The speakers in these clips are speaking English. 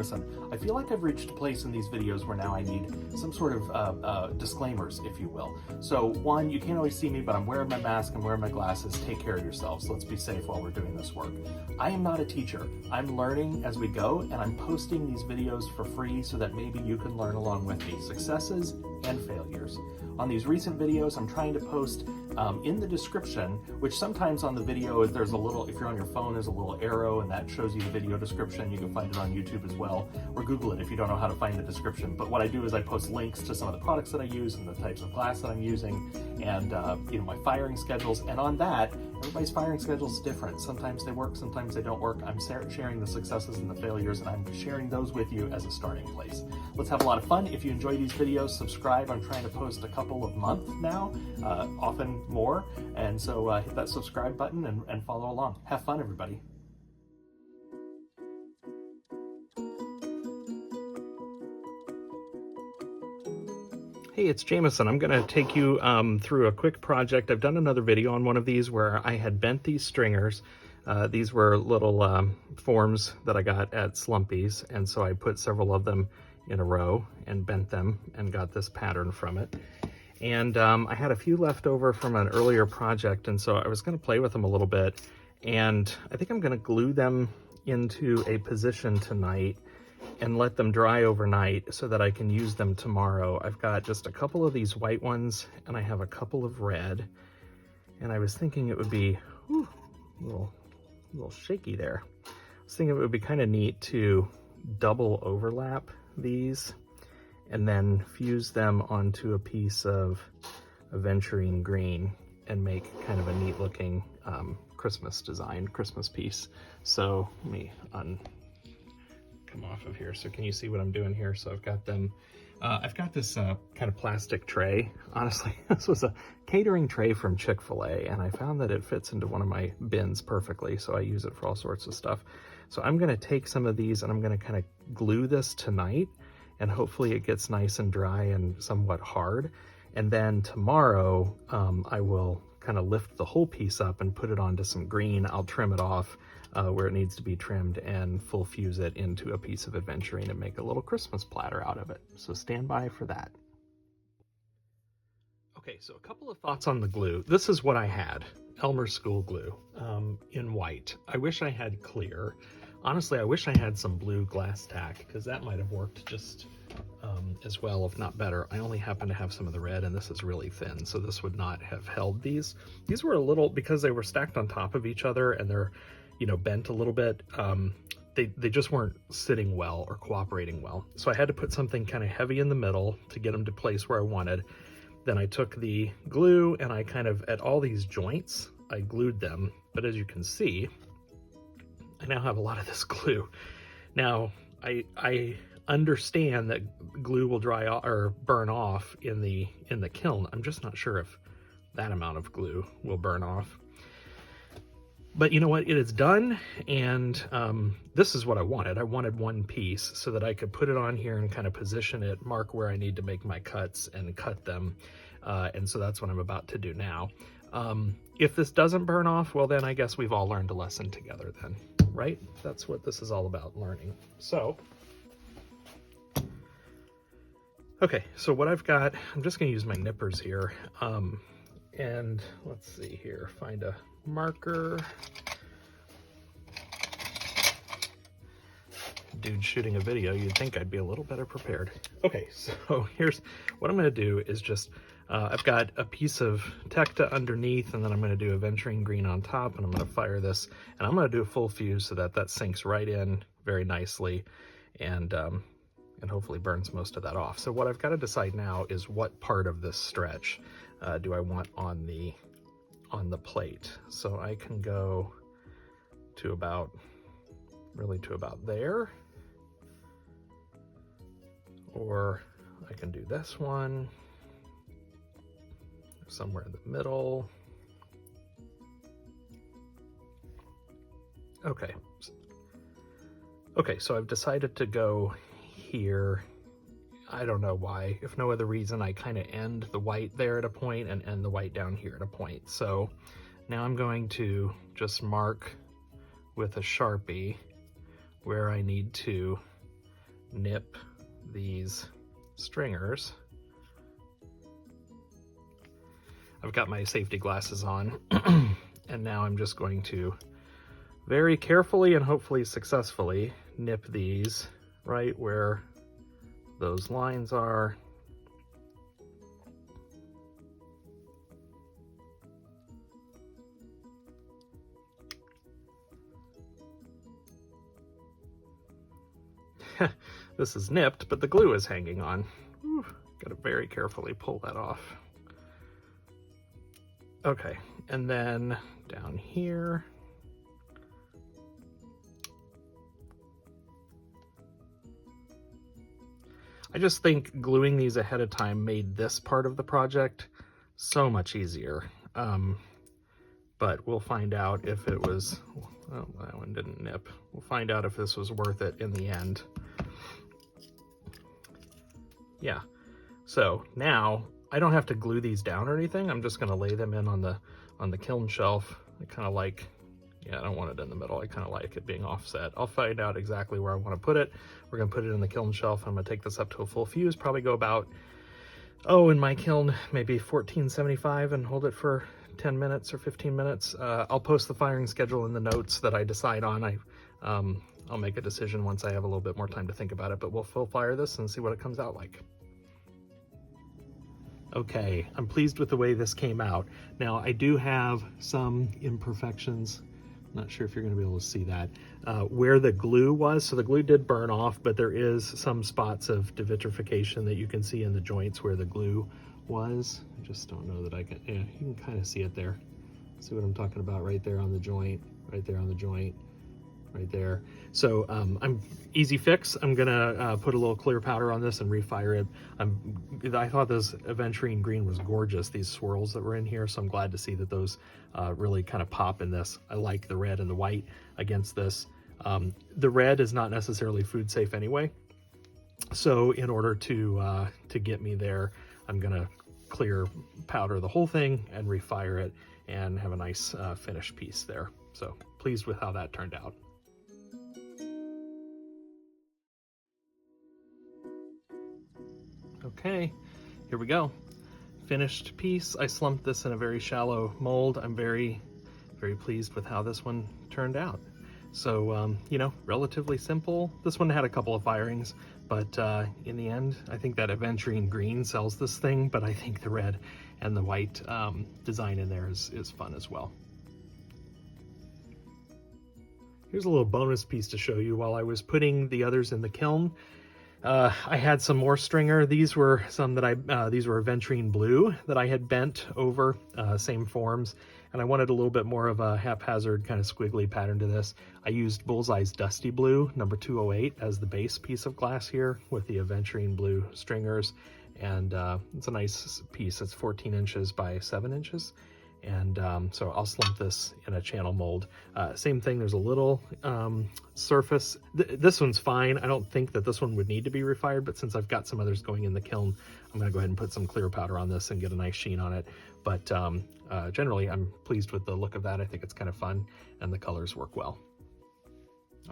Jameson. I feel like I've reached a place in these videos where now I need some sort of disclaimers, if you will. So one, you can't always see me, but I'm wearing my mask, I'm wearing my glasses. Take care of yourselves. Let's be safe while we're doing this work. I am not a teacher. I'm learning as we go, and I'm posting these videos for free so that maybe you can learn along with me, successes and failures. On these recent videos, I'm trying to post in the description, which sometimes on the video, there's a little, if you're on your phone, there's a little arrow and that shows you the video description. You can find it on YouTube as well, or Google it if you don't know how to find the description. But what I do is I post links to some of the products that I use and the types of glass that I'm using, and my firing schedules. And on that, everybody's firing schedule is different. Sometimes they work, sometimes they don't work. I'm sharing the successes and the failures, and I'm sharing those with you as a starting place. Let's have a lot of fun. If you enjoy these videos, subscribe. I'm trying to post a couple of months now, often more. And so hit that subscribe button and follow along. Have fun, everybody. Hey, it's Jameson. I'm going to take you through a quick project. I've done another video on one of these where I had bent these stringers. These were little forms that I got at Slumpy's, and so I put several of them in a row and bent them and got this pattern from it. And I had a few left over from an earlier project, and so I was going to play with them a little bit. And I think I'm going to glue them into a position tonight and let them dry overnight so that I can use them tomorrow. I've got just a couple of these white ones, and I have a couple of red. And I was thinking it would be a little shaky there. I was thinking it would be kind of neat to double overlap these and then fuse them onto a piece of aventurine green and make kind of a neat looking Christmas design, Christmas piece. So let me come off of here. So can you see what I'm doing here? So I've got them, I've got this kind of plastic tray. Honestly, this was a catering tray from Chick-fil-A, and I found that it fits into one of my bins perfectly. So I use it for all sorts of stuff. So I'm gonna take some of these and I'm gonna kind of glue this tonight, and hopefully it gets nice and dry and somewhat hard. And then tomorrow, I will kind of lift the whole piece up and put it onto some green. I'll trim it off where it needs to be trimmed and full fuse it into a piece of aventurine and make a little Christmas platter out of it. So stand by for that. Okay, so a couple of thoughts on the glue. This is what I had, Elmer School glue in white. I wish I had clear. Honestly, I wish I had some blue glass tack, because that might have worked just as well, if not better. I only happen to have some of the red, and this is really thin, so this would not have held these. These were a little, because they were stacked on top of each other and they're, bent a little bit, they just weren't sitting well or cooperating well. So I had to put something kind of heavy in the middle to get them to place where I wanted. Then I took the glue and I kind of, at all these joints, I glued them. But as you can see, I now have a lot of this glue. Now, I understand that glue will dry or burn off in the kiln. I'm just not sure if that amount of glue will burn off. But you know what? It is done, and this is what I wanted. I wanted one piece so that I could put it on here and kind of position it, mark where I need to make my cuts and cut them. And so that's what I'm about to do now. If this doesn't burn off, well then I guess we've all learned a lesson together then, right? That's what this is all about, learning. So, okay, so what I've got, I'm just gonna use my nippers here. And let's see here, find a marker. Dude shooting a video, you'd think I'd be a little better prepared. Okay, so here's what I'm gonna do is just, I've got a piece of Tekta underneath, and then I'm gonna do aventurine green on top, and I'm gonna fire this, and I'm gonna do a full fuse so that that sinks right in very nicely, and hopefully burns most of that off. So what I've got to decide now is what part of this stretch do I want on the plate. So I can go to about, really to about there, or I can do this one somewhere in the middle. Okay. Okay, so I've decided to go here. I don't know why. If no other reason, I kind of end the white there at a point and end the white down here at a point. So now I'm going to just mark with a Sharpie where I need to nip these stringers. I've got my safety glasses on, and now I'm just going to very carefully and hopefully successfully nip these right where those lines are. This is nipped, but the glue is hanging on. Got to very carefully pull that off. Okay, and then down here, I just think gluing these ahead of time made this part of the project so much easier. But we'll find out if it was, well, that one didn't nip. We'll find out if this was worth it in the end. Yeah, so now I don't have to glue these down or anything. I'm just gonna lay them in on the kiln shelf. I kind of like, yeah, I don't want it in the middle. I kind of like it being offset. I'll find out exactly where I want to put it. We're gonna put it in the kiln shelf. I'm gonna take this up to a full fuse, probably go about, in my kiln, maybe 1475 and hold it for 10 minutes or 15 minutes. I'll post the firing schedule in the notes that I decide on. I'll make a decision once I have a little bit more time to think about it, but we'll full fire this and see what it comes out like. Okay, I'm pleased with the way this came out. Now, I do have some imperfections. Not sure if you're gonna be able to see that. Where the glue was, so the glue did burn off, but there is some spots of devitrification that you can see in the joints where the glue was. I just don't know that I can, yeah, you can kind of see it there. See what I'm talking about right there on the joint, right there on the joint, right there. So I'm easy fix. I'm gonna put a little clear powder on this and refire it. I thought this aventurine green was gorgeous, these swirls that were in here, so I'm glad to see that those really kind of pop in this. I like the red and the white against this. The red is not necessarily food safe anyway, so in order to get me there, I'm gonna clear powder the whole thing and refire it and have a nice finished piece there. So pleased with how that turned out. Okay, here we go. Finished piece. I slumped this in a very shallow mold. I'm very, very pleased with how this one turned out. So, you know, relatively simple. This one had a couple of firings, but in the end, I think that aventurine green sells this thing, but I think the red and the white design in there is fun as well. Here's a little bonus piece to show you. While I was putting the others in the kiln, I had some more stringer. These were some that these were aventurine blue that I had bent over, same forms, and I wanted a little bit more of a haphazard kind of squiggly pattern to this. I used Bullseye's Dusty Blue, number 208, as the base piece of glass here with the aventurine blue stringers, and it's a nice piece. It's 14 inches by 7 inches. And so I'll slump this in a channel mold. Same thing, there's a little surface. This one's fine. I don't think that this one would need to be refired, but since I've got some others going in the kiln, I'm gonna go ahead and put some clear powder on this and get a nice sheen on it. But generally, I'm pleased with the look of that. I think it's kind of fun and the colors work well.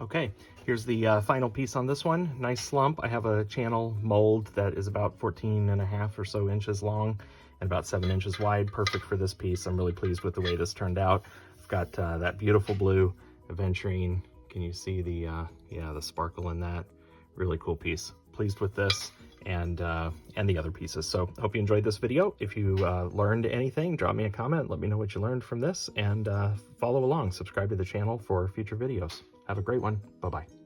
Okay, here's the final piece on this one. Nice slump. I have a channel mold that is about 14.5 or so inches long and about 7 inches wide. Perfect for this piece. I'm really pleased with the way this turned out. I've got that beautiful blue aventurine. Can you see the sparkle in that? Really cool piece. Pleased with this and the other pieces. So hope you enjoyed this video. If you learned anything, drop me a comment. Let me know what you learned from this, and follow along. Subscribe to the channel for future videos. Have a great one. Bye-bye.